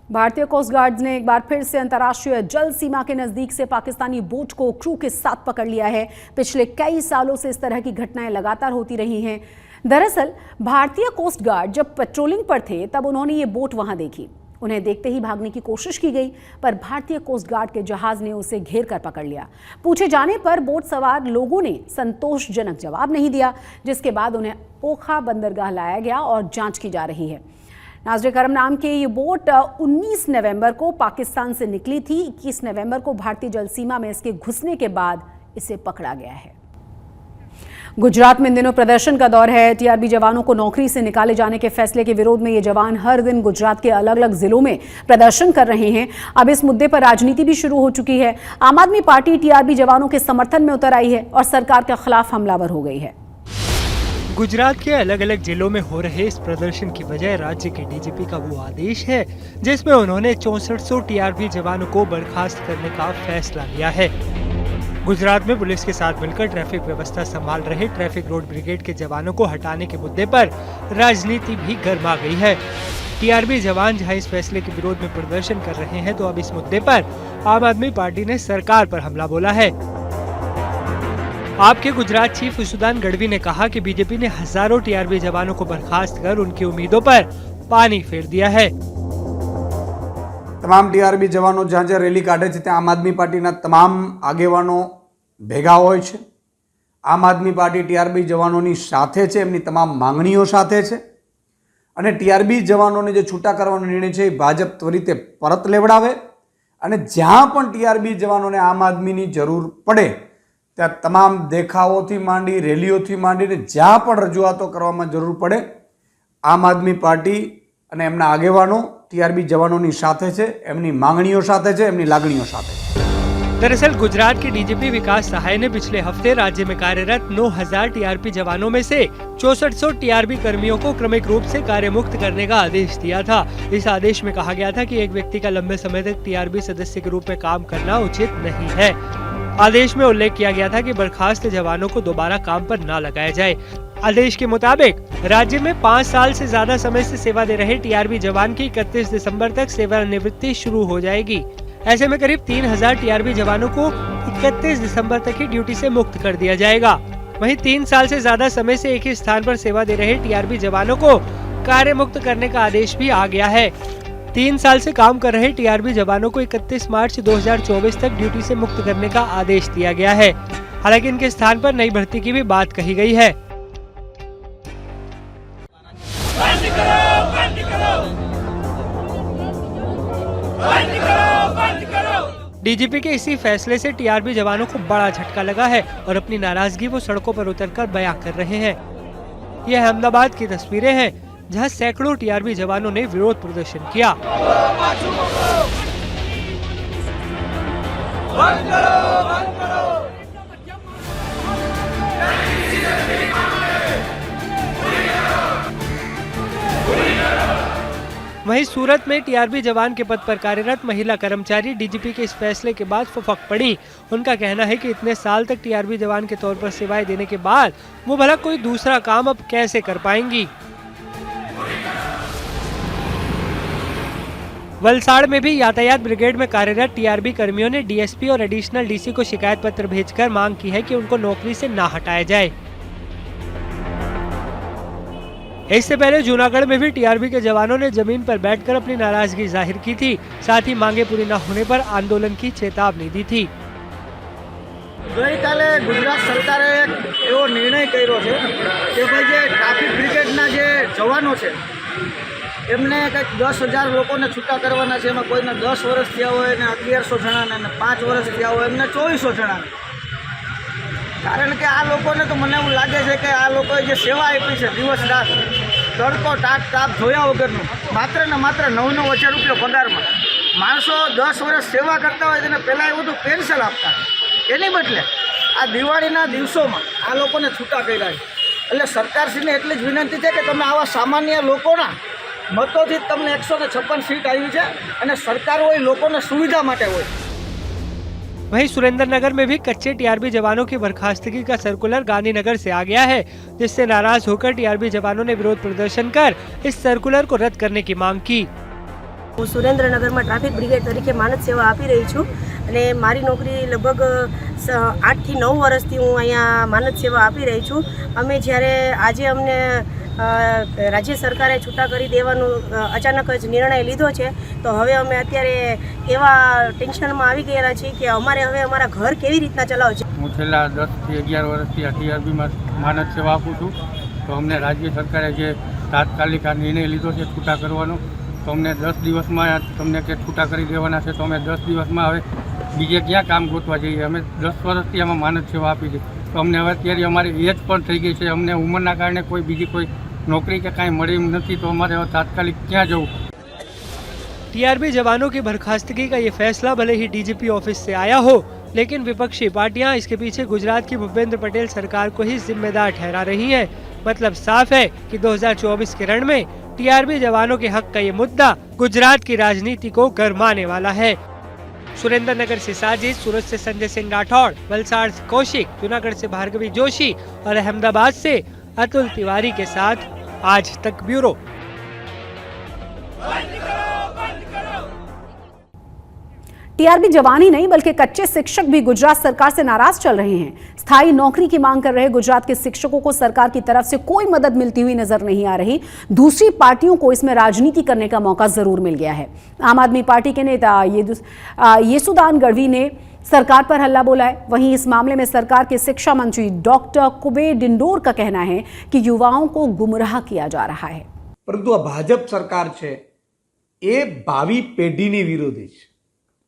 भारतीय coast guard ने एक बार फिर से अंतर्राष्ट्रीय जल सीमा के नजदीक से पाकिस्तानी बोट को क्रू के साथ पकड़ लिया है। पिछले कई सालों से इस तरह की घटनाएं लगातार होती रही हैं। दरअसल भारतीय कोस्ट गार्ड जब पेट्रोलिंग पर थे तब उन्होंने ये बोट वहां देखी। उन्हें देखते ही भागने की कोशिश की गई, पर भारतीय कोस्ट गार्ड के जहाज ने उसे घेर कर पकड़ लिया। पूछे जाने पर बोट सवार लोगों ने संतोषजनक जवाब नहीं दिया, जिसके बाद उन्हें ओखा बंदरगाह लाया गया और जांच की जा रही है। नाज़रे करम नाम की ये बोट 19 नवंबर को पाकिस्तान से निकली थी। 21 नवंबर को भारतीय जल सीमा में इसके घुसने के बाद इसे पकड़ा गया है। गुजरात में इन दिनों प्रदर्शन का दौर है। टीआरबी जवानों को नौकरी से निकाले जाने के फैसले के विरोध में ये जवान हर दिन गुजरात के अलग अलग जिलों में प्रदर्शन कर रहे हैं। अब इस मुद्दे पर राजनीति भी शुरू हो चुकी है। आम आदमी पार्टी टीआरबी जवानों के समर्थन में उतर आई है और सरकार के खिलाफ हमलावर हो गई है। गुजरात के अलग अलग जिलों में हो रहे इस प्रदर्शन की वजह राज्य के डीजीपी का वो आदेश है जिसमें उन्होंने 6400 टीआरबी जवानों को बर्खास्त करने का फैसला लिया है। गुजरात में पुलिस के साथ मिलकर ट्रैफिक व्यवस्था संभाल रहे ट्रैफिक रोड ब्रिगेड के जवानों को हटाने के मुद्दे पर राजनीति भी गर्मा गई है। टीआरबी जवान जहां इस फैसले के विरोध में प्रदर्शन कर रहे हैं, तो अब इस मुद्दे पर आम आदमी पार्टी ने सरकार पर हमला बोला है। आपके गुजरात चीफ उसुदान गढ़वी ने कहा कि बीजेपी ने हजारों टीआरबी जवानों को बर्खास्त कर उनकी उम्मीदों पर पानी फेर दिया है। તમામ ટીઆરબી જવાનો જ્યાં જ્યાં રેલી કાઢે છે ત્યાં આમ આદમી પાર્ટીના તમામ આગેવાનો ભેગા હોય છે। આમ આદમી પાર્ટી ટીઆરબી જવાનોની સાથે છે, એમની તમામ માંગણીઓ સાથે છે અને ટીઆરબી જવાનોને જે છૂટા કરવાનો નિર્ણય છે એ ભાજપ ત્વરિતે પરત લેવડાવે અને જ્યાં પણ ટીઆરબી જવાનોને આમ આદમીની જરૂર પડે ત્યાં તમામ દેખાવોથી માંડી રેલીઓથી માંડીને જ્યાં પણ રજૂઆતો કરવામાં જરૂર પડે આમ આદમી પાર્ટી અને એમના આગેવાનો टीआरबी जवानों साथे छे, एमनी मांगणियों साथे छे, एमनी लागणियों साथे। दरअसल गुजरात के डीजीपी विकास सहाय ने पिछले हफ्ते राज्य में कार्यरत 9000 टीआरपी जवानों में से 6400 टीआरपी कर्मियों को क्रमिक रूप से कार्य मुक्त करने का आदेश दिया था। इस आदेश में कहा गया था कि एक व्यक्ति का लंबे समय तक टीआरपी सदस्य के रूप में काम करना उचित नहीं है। आदेश में उल्लेख किया गया था कि बर्खास्त जवानों को दोबारा काम पर न लगाया जाए। आदेश के मुताबिक राज्य में 5 साल से ज्यादा समय से सेवा दे रहे टीआरबी जवान की 31 दिसंबर तक सेवानिवृत्ति शुरू हो जाएगी। ऐसे में करीब 3000 टीआरबी जवानों को 31 दिसंबर तक ही ड्यूटी से मुक्त कर दिया जाएगा। वहीं 3 साल से ज्यादा समय से एक ही स्थान पर सेवा दे रहे टीआरबी जवानों को कार्य मुक्त करने का आदेश भी आ गया है। 3 साल से काम कर रहे टीआरबी जवानों को 31 मार्च 2024 तक ड्यूटी से मुक्त करने का आदेश दिया गया है। हालांकि इनके स्थान पर नई भर्ती की भी बात कही गई है। बंद करो, बंद करो, बंद करो, बंद करो। डीजीपी के इसी फैसले से टीआरबी जवानों को बड़ा झटका लगा है और अपनी नाराजगी वो सड़कों पर उतरकर बयां कर रहे हैं। यह अहमदाबाद की तस्वीरें हैं जहां सैकड़ों टीआरबी जवानों ने विरोध प्रदर्शन किया। बंद करो, बंद करो। वहीं सूरत में टीआरबी जवान के पद पर कार्यरत महिला कर्मचारी डीजीपी के इस फैसले के बाद फुफक पड़ी। उनका कहना है कि इतने साल तक टीआरबी जवान के तौर पर सेवाएं देने के बाद वो भला कोई दूसरा काम अब कैसे कर पाएंगी। वलसाड़ में भी यातायात ब्रिगेड में कार्यरत टीआरबी कर्मियों ने डीएसपी और एडिशनल डीसी को शिकायत पत्र भेजकर मांग की है कि उनको नौकरी से ना हटाया जाए। इससे पहले जूनागढ़ में भी टीआरबी के जवानों ने जमीन पर बैठकर अपनी नाराजगी जाहिर की थी। साथ ही मांगे पूरी न होने पर आंदोलन की चेतावनी दी थी। ગઈકાલે ગુજરાત સરકારે એક એવો નિર્ણય કર્યો છે કે ભાઈ જે ટ્રાફિક બ્રિગેડના જે જવાનો છે એમને કંઈક 10,000 લોકોને છૂટા કરવાના છે। એમાં કોઈને 10 વર્ષ થયા હોય ને 1100 જણાને અને 5 વર્ષ થયા હોય એમને 2400 જણાને। કારણ કે આ લોકોને તો મને એવું લાગે છે કે આ લોકોએ જે સેવા આપી છે દિવસ રાત તડકો તાપ જોયા વગરનું માત્ર ને માત્ર 9,000 રૂપિયા પગારમાં માણસો 10 વર્ષ સેવા કરતા હોય તેને પહેલાં એવું બધું પેન્શન આપતા, એની બદલે આ દિવાળીના દિવસોમાં આ લોકોને છૂટા કર્યા છે। એટલે સરકારશ્રીને એટલી જ વિનંતી છે કે તમે આવા સામાન્ય લોકોના मतों तमने 156 सीट आई है और सरकार वो लोगों सुविधा माटे होय। वहीं सुरेंद्रनगर में भी कच्चे टीआरबी जवानों की बर्खास्तगी का सर्कुलर गांधीनगर से आ गया है, जिससे नाराज होकर टीआरबी जवानों ने विरोध प्रदर्शन कर इस सर्कुलर को रद्द करने की मांग की। હું સુરેન્દ્રનગરમાં ટ્રાફિક બ્રિગેડ તરીકે માનદ સેવા આપી રહી છું અને મારી નોકરી લગભગ 8 થી 9 વર્ષથી હું અહીંયા માનદ સેવા આપી રહી છું. અમે જ્યારે આજે અમને રાજ્ય સરકારે છૂટા કરી દેવાનો અચાનક જ નિર્ણય લીધો છે તો હવે અમે અત્યારે એવા ટેન્શનમાં આવી ગયેલા છીએ કે અમારે હવે અમારા ઘર કેવી રીતના ચલાવવું છે. હું છેલ્લા 10 થી 11 વર્ષથી ટીઆરબીમાં માનદ સેવા આપું છું. તો અમને રાજ્ય સરકારે જે તાત્કાલિક આ નિર્ણય લીધો છે છૂટા કરવાનો, તો અમને 10 દિવસમાં તમને કે છૂટા કરી દેવાના છે. તો અમે 10 દિવસમાં હવે બીજે ક્યાં કામ ગોતવા જઈએ? અમે 10 વર્ષથી આમાં માનદ સેવા આપી છે તો અમને હવે અત્યારે અમારી એજ પણ થઈ ગઈ છે. અમને ઉંમરના કારણે કોઈ બીજી કોઈ नौकरी का कहीं मड़ी नहीं, तो हमारे तात्कालिक क्या जाऊँ. टीआरबी जवानों की बर्खास्तगी का ये फैसला भले ही डीजीपी ऑफिस से आया हो, लेकिन विपक्षी पार्टियां इसके पीछे गुजरात की भूपेंद्र पटेल सरकार को ही जिम्मेदार ठहरा रही हैं. मतलब साफ है कि 2024 के रण में टीआरबी जवानों के हक का ये मुद्दा गुजरात की राजनीति को गरमाने वाला है. सुरेंद्रनगर से साजिद, सूरत से संजय सिंह राठौड़, वलसाड़ से कौशिक, जूनागढ़ से भार्गवी जोशी और अहमदाबाद से अतुल तिवारी के साथ आज तक ब्यूरो. टीआरबी जवान ही नहीं बल्कि कच्चे शिक्षक भी गुजरात सरकार से नाराज चल रहे हैं. स्थायी नौकरी की मांग कर रहे गुजरात के शिक्षकों को सरकार की तरफ से कोई मदद मिलती हुई नजर नहीं आ रही. दूसरी पार्टियों को इसमें राजनीति करने का मौका जरूर मिल गया है. आम आदमी पार्टी के नेता येसुदान गढ़वी ने सरकार पर हल्ला बोला है. वहीं इस मामले में सरकार के शिक्षा मंत्री डॉक्टर कुबेर डिंडोर का कहना है कि युवाओं को गुमराह किया जा रहा है. परंतु आ भाजप सरकार है ए भावी पेढ़ीनी विरोधी है.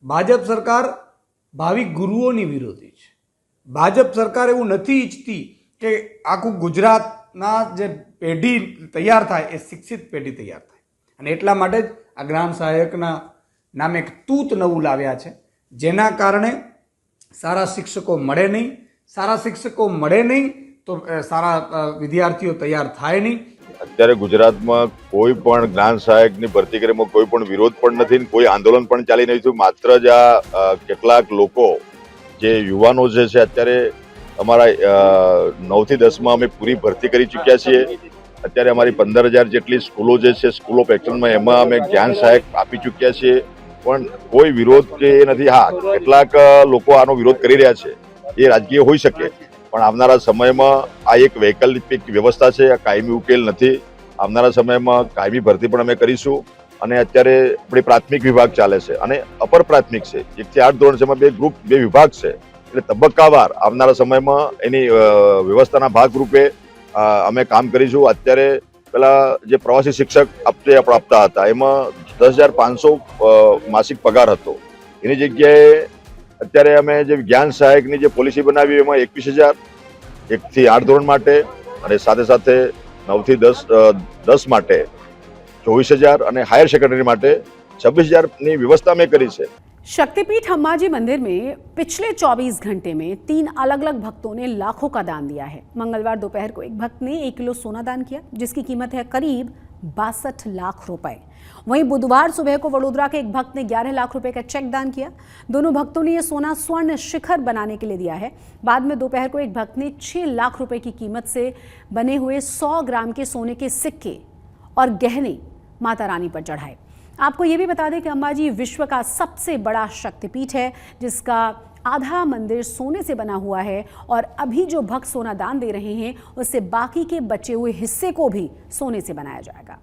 भाजप सरकार भावी गुरुओनी विरोधी है. भाजप सरकार एवं नहीं ઈચ્છતી કે આખું ગુજરાતના જે પેઢી તૈયાર થાય એ શિક્ષિત પેઢી તૈયાર થાય, અને એટલા માટે જ આ ગ્રામ સહાયકના નામે એક તૂત નવું લાવ્યા છે, જેના કારણે સારા શિક્ષકો મળે નહીં. સારા શિક્ષકો મળે નહીં તો સારા વિદ્યાર્થીઓ તૈયાર થાય નહીં. અત્યારે ગુજરાતમાં કોઈ પણ જ્ઞાન સહાયકની ભરતી કરવામાં કોઈ પણ વિરોધ પણ નથી, કોઈ આંદોલન પણ ચાલી નહીં થયું. માત્ર જ આ કેટલાક લોકો જે યુવાનો જે છે અત્યારે અમારા 9 થી 10માં અમે પૂરી ભરતી કરી ચૂક્યા છીએ. અત્યારે અમારી 15,000 જેટલી સ્કૂલો જે છે સ્કૂલ ઓફ એક્શનમાં એમાં અમે જ્ઞાન સહાયક આપી ચૂક્યા છીએ, પણ કોઈ વિરોધ કે એ નથી. હા, કેટલાક લોકો આનો વિરોધ કરી રહ્યા છે, એ રાજકીય હોઈ શકે, પણ આવનારા સમયમાં આ એક વૈકલ્પિક વ્યવસ્થા છે, આ કાયમી ઉકેલ નથી. આવનારા સમયમાં કાયમી ભરતી પણ અમે કરીશું. અને અત્યારે આપણી પ્રાથમિક વિભાગ ચાલે છે અને અપર પ્રાથમિક છે, 1 થી 8 ધોરણ છે, એમાં બે વિભાગ છે. એટલે તબક્કાવાર આવનારા સમયમાં એની વ્યવસ્થાના ભાગરૂપે અમે કામ કરીશું. અત્યારે પેલા જે પ્રવાસી શિક્ષક આપતા હતા એમાં 10,500 માસિક પગાર હતો, એની જગ્યાએ અત્યારે અમે જે જ્ઞાન સહાયકની જે પોલિસી બનાવી એમાં 21,000 1 થી 8 ધોરણ માટે અને સાથે સાથે 9 થી 10 માટે 24,000 અને हायर सेकेंडरी માટે 26,000 ની વ્યવસ્થા મેં કરી છે. शक्तिपीठ हम्माजी मंदिर में पिछले 24 घंटे में 3 अलग अलग भक्तों ने लाखों का दान दिया है. मंगलवार दोपहर को एक भक्त ने 1 किलो सोना दान किया, जिसकी कीमत है करीब 62 लाख रुपए. वहीं बुधवार सुबह को वडोदरा के एक भक्त ने 11 लाख रुपए का चेक दान किया. दोनों भक्तों ने यह सोना स्वर्ण शिखर बनाने के लिए दिया है. बाद में दोपहर को एक भक्त ने 6 लाख रुपए की कीमत से बने हुए 100 ग्राम के सोने के सिक्के और गहने माता रानी पर चढ़ाए. आपको ये भी बता दें कि अंबाजी विश्व का सबसे बड़ा शक्तिपीठ है, जिसका आधा मंदिर सोने से बना हुआ है और अभी जो भक्त सोना दान दे रहे हैं उससे बाकी के बचे हुए हिस्से को भी सोने से बनाया जाएगा.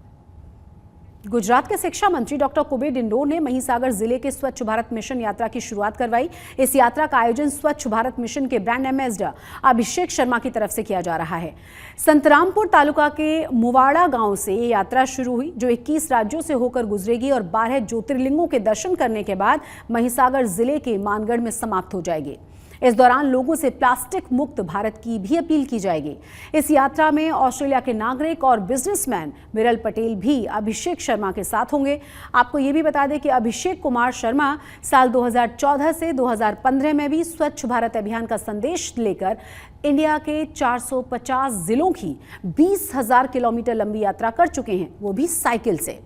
गुजरात के शिक्षा मंत्री डॉक्टर कुबेर डिंडोर ने महिसागर जिले के स्वच्छ भारत मिशन यात्रा की शुरुआत करवाई. इस यात्रा का आयोजन स्वच्छ भारत मिशन के ब्रांड एम्बेसडर अभिषेक शर्मा की तरफ से किया जा रहा है. संतरामपुर तालुका के मुवाड़ा गांव से ये यात्रा शुरू हुई, जो 21 राज्यों से होकर गुजरेगी और 12 ज्योतिर्लिंगों के दर्शन करने के बाद महिसागर जिले के मानगढ़ में समाप्त हो जाएगी. इस दौरान लोगों से प्लास्टिक मुक्त भारत की भी अपील की जाएगी. इस यात्रा में ऑस्ट्रेलिया के नागरिक और बिजनेसमैन विरल पटेल भी अभिषेक शर्मा के साथ होंगे. आपको ये भी बता दें कि अभिषेक कुमार शर्मा साल 2014 से 2015 में भी स्वच्छ भारत अभियान का संदेश लेकर इंडिया के 450 जिलों की 20,000 किलोमीटर लंबी यात्रा कर चुके हैं, वो भी साइकिल से.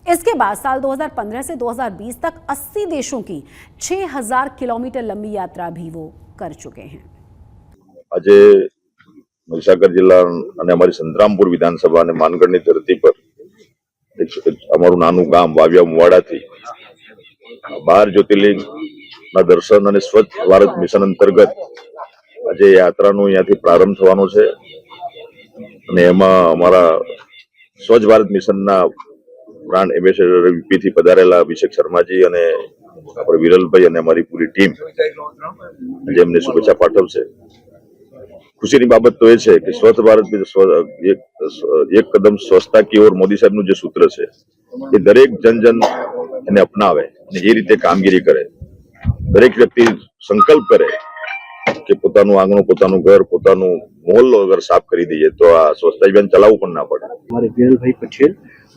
इसके बाद साल 2015 से 2020 तक 80 देशों की 6,000 किलोमीटर लंबी यात्रा भी वो कर चुके हैं. આજે મહીસાગર જિલ્લા અને અમારી સંતરામપુર વિધાનસભા અને માનગઢની ધરતી પર અમારું નાનું ગામ વાવિયા મુવાડાથી 12 જ્યોતિર્લિંગના દર્શન અને સ્વચ્છ ભારત મિશન અંતર્ગત આજે યાત્રાનો અહીંયાથી પ્રારંભ થવાનો છે અને એમાં અમારા સ્વચ્છ ભારત મિશનના બ્રાન્ડ એમ્બેસેડર વીપીથી પધારેલા અભિષેક શર્માજી અને આપણે વિરલભાઈ અને અમારી પૂરી ટીમ જેમને શુભેચ્છા પાઠવશે. ખુશીની બાબત તો એ છે કે સ્વચ્છ ભારત એક કદમ સ્વચ્છતા કી ઓર મોદી સાહેબનું જે સૂત્ર છે એ દરેક જન એને અપનાવે અને એ રીતે કામગીરી કરે. દરેક વ્યક્તિ સંકલ્પ કરે કે પોતાનું આંગણું, પોતાનું ઘર, પોતાનું મોહલ્લો અગર સાફ કરી દઈએ તો આ સ્વચ્છતા અભિયાન ચલાવવું પણ ના પડે. हमारे विरल भाई पटेल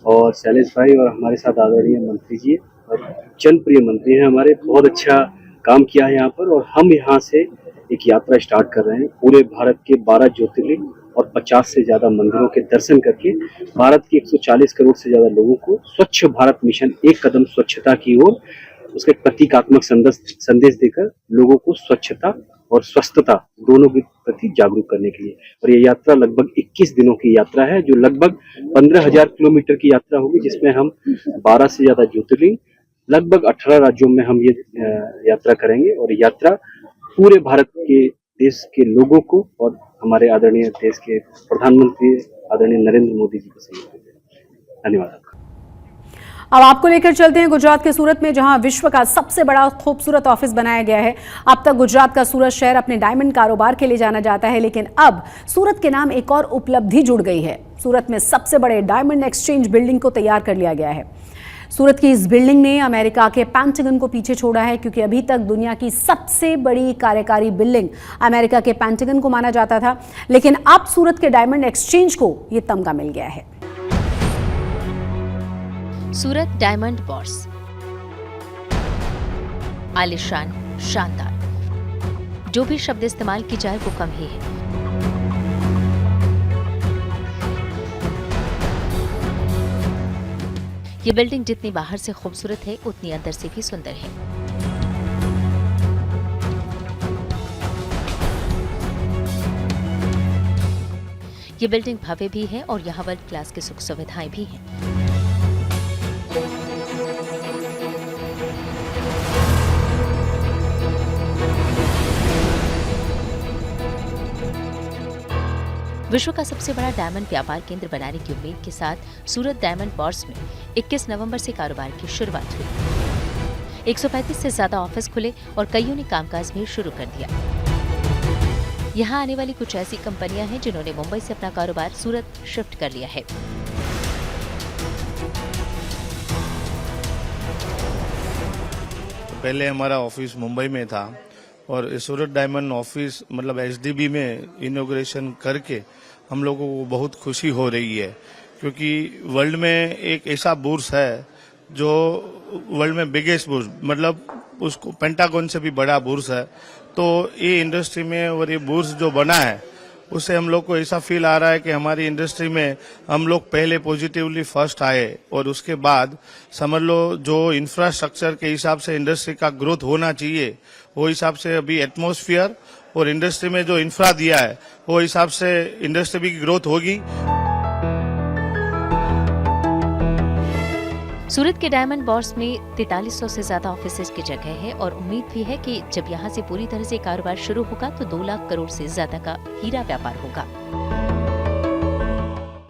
और शैलेश भाई और हमारे साथ आदरणीय मंत्री जी और जनप्रिय मंत्री हैं हमारे, बहुत अच्छा काम किया है यहाँ पर. और हम यहाँ से एक यात्रा स्टार्ट कर रहे हैं पूरे भारत के 12 ज्योतिर्लिंग और 50 से ज्यादा मंदिरों के दर्शन करके भारत के 140 करोड़ से ज्यादा लोगों को स्वच्छ भारत मिशन एक कदम स्वच्छता की ओर उसके प्रतीकात्मक संदेश देकर लोगों को स्वच्छता और स्वस्थता दोनों के प्रति जागरूक करने के लिए. और ये यात्रा लगभग 21 दिनों की यात्रा है जो लगभग 15,000 किलोमीटर की यात्रा होगी, जिसमें हम 12 से ज्यादा ज्योतिर्लिंग लगभग 18 राज्यों में हम ये यात्रा करेंगे. और यात्रा पूरे भारत के देश के लोगों को और हमारे आदरणीय देश के प्रधानमंत्री आदरणीय नरेंद्र मोदी जी को समर्पित है. धन्यवाद. अब आपको लेकर चलते हैं गुजरात के सूरत में, जहां विश्व का सबसे बड़ा खूबसूरत ऑफिस बनाया गया है. अब तक गुजरात का सूरत शहर अपने डायमंड कारोबार के लिए जाना जाता है, लेकिन अब सूरत के नाम एक और उपलब्धि जुड़ गई है. सूरत में सबसे बड़े डायमंड एक्सचेंज बिल्डिंग को तैयार कर लिया गया है. सूरत की इस बिल्डिंग ने अमेरिका के पेंटागन को पीछे छोड़ा है, क्योंकि अभी तक दुनिया की सबसे बड़ी कार्यकारी बिल्डिंग अमेरिका के पेंटागन को माना जाता था, लेकिन अब सूरत के डायमंड एक्सचेंज को ये तमगा मिल गया है. सूरत डायमंड बॉर्स आलिशान, शानदार, जो भी शब्द इस्तेमाल की जाए वो कम ही है. ये बिल्डिंग जितनी बाहर से खूबसूरत है उतनी अंदर से भी सुंदर है. ये बिल्डिंग भव्य भी है और यहाँ वर्ल्ड क्लास की सुख सुविधाएं भी हैं. विश्व का सबसे बड़ा डायमंड व्यापार केंद्र बनाने की उम्मीद के साथ सूरत डायमंड बॉर्स में 21 नवंबर से कारोबार की शुरुआत हुई. 135 से ज्यादा ऑफिस खुले और कईयों ने कामकाज भी शुरू कर दिया. यहाँ आने वाली कुछ ऐसी कंपनियां हैं जिन्होंने मुंबई से अपना कारोबार सूरत शिफ्ट कर लिया है. पहले हमारा ऑफिस मुंबई में था और सूरत डायमंड ऑफिस मतलब एसडीबी में इनॉग्रेशन करके हम लोगों को बहुत खुशी हो रही है, क्योंकि वर्ल्ड में एक ऐसा बुर्स है जो वर्ल्ड में बिगेस्ट बुर्स मतलब उसको पेंटागन से भी बड़ा बुर्स है. तो ये इंडस्ट्री में और ये बुर्स जो बना है उससे हम लोग को ऐसा फील आ रहा है कि हमारी इंडस्ट्री में हम लोग पहले पॉजिटिवली फर्स्ट आए और उसके बाद समझ लो जो इंफ्रास्ट्रक्चर के हिसाब से इंडस्ट्री का ग्रोथ होना चाहिए वो हिसाब से अभी एटमॉस्फेयर और इंडस्ट्री में जो इंफ्रा दिया है वो हिसाब से इंडस्ट्री की ग्रोथ होगी. सूरत के डायमंड बॉर्स में 4300 से ज्यादा ऑफिसेज की जगह है और उम्मीद भी है कि जब यहाँ से पूरी तरह से कारोबार शुरू होगा तो 2 लाख करोड़ से ज्यादा का हीरा व्यापार होगा.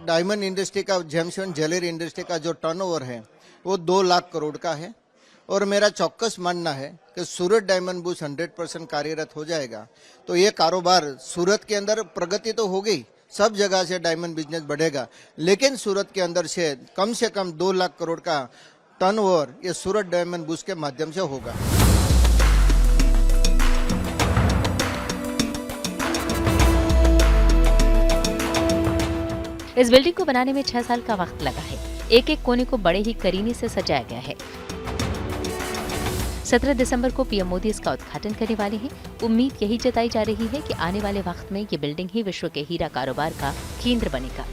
डायमंड इंडस्ट्री का, जेम्सस्टोन ज्वेलरी इंडस्ट्री का जो टर्नओवर है वो 2 लाख करोड़ का है और मेरा चौक्कस मानना है कि सूरत डायमंड बुर्स 100% कार्यरत हो जाएगा तो ये कारोबार सूरत के अंदर प्रगति तो हो गई, सब जगह से डायमंड बिजनेस बढ़ेगा, लेकिन सूरत के अंदर से कम 2 लाख करोड़ का टर्नओवर ये सूरत डायमंड बुर्स के माध्यम से होगा. इस बिल्डिंग को बनाने में 6 साल का वक्त लगा है. एक एक कोने को बड़े ही करीने से सजाया गया है. 17 दिसंबर को पीएम मोदी इसका उद्घाटन करने वाले हैं. उम्मीद यही जताई जा रही है कि आने वाले वक्त में ये बिल्डिंग ही विश्व के हीरा कारोबार का केंद्र बनेगा.